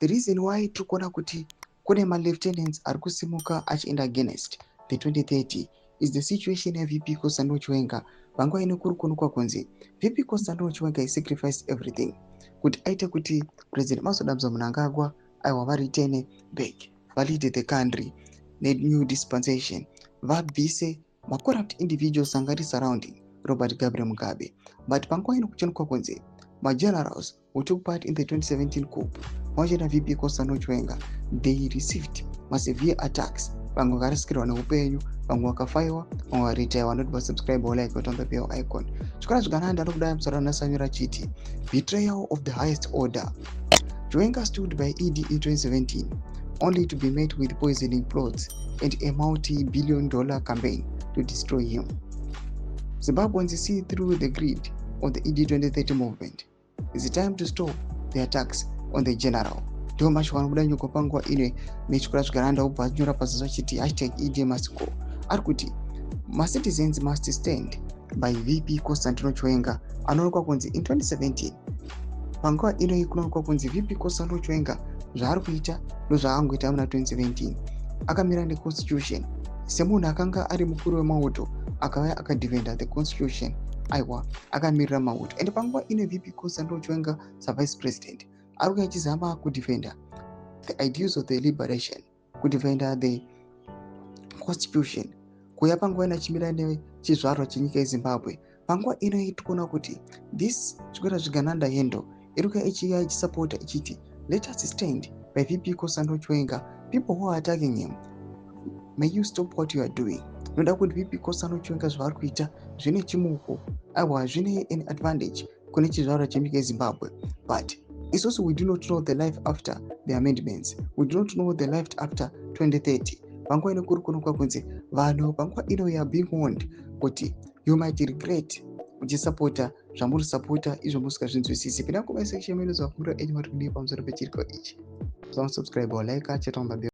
The reason why tukona kuti kune ma-lieutenants ari kusimuka achienda against the 2030 is the situation ya VP Kosano Chiwenga. Panguva ino kuri kuonekwa kunzi VP Kosano Chiwenga he sacrificed everything kuti aite kuti President Masodamza Mnangagwa aiwa varitene back, valide the country new dispensation, vabvise ma-corrupt individuals angari surrounding Robert Gabriel Mugabe. But panguva ino kuchionekwa kunzi ma-generals who took part in the 2017 coup wachina VP Kosano Chiwenga, they received severe attacks. Vamwe vakarasikirwa neupenyu, vamwe vakafaiwa, vamwe varetaiwa. Not but subscribe or like on the bell icon. Chikora zvakananda nokudai musara nasanyura chiti betrayal of the highest order. Chiwenga stood by ED in 2017 only to be met with poisoning plots and a multi-billion-dollar campaign to destroy him. Zimbabweans see through the greed of the ED 2030 movement. It's time to stop the attacks on the general. Ndio mashwana muda nyuko pangwa ine nechikora zvakananda ubva anyora pazazva chiti #ED must go. Ari kuti ma citizens must stand by VP Kosano Chiwenga anoonekwa kunzi in 2017 panguva ino kunoonekwa kunzi VP Kosano Chiwenga zvaari kuita ndozvaangoita muna 2017. Akamira neconstitution semunhu akanga ari mukuru wemauto akauya akadefenda the constitution. Aiwa, akamirira mauto. And panguva ino VP Kosano Chiwenga vice president ari kuya achizama kudefenda the ideals of the liberation, kudefenda the constitution, kuya panguva ino achimira nechizvarwa chenyika yeZimbabwe. Panguva ino tikuona kuti this chikwata zvigananda hendo iri kuya ichiya ichisapota ichiti let us stand by VP Kosano Chiwenga. People who are attacking him, may you stop what you are doing. Noda kuti VP Kosano Chiwenga zvaari kuita zvine chimuko, aiwa zvine an advantage kune chizvarwa chenyika yeZimbabwe. But it's also we do not know the life after the amendments. We do not know the life after 2030. Panguva ino kuri kuonekwa kunzi vanhu panguva ino we are being warned kuti you might regret uchisapota zvamuri sapota izvo musingazvinzwisisi. Pinda kuma section menu zvakura enyu vari kudii pamusoro pechiriko ichi. Subscribe or like, cheta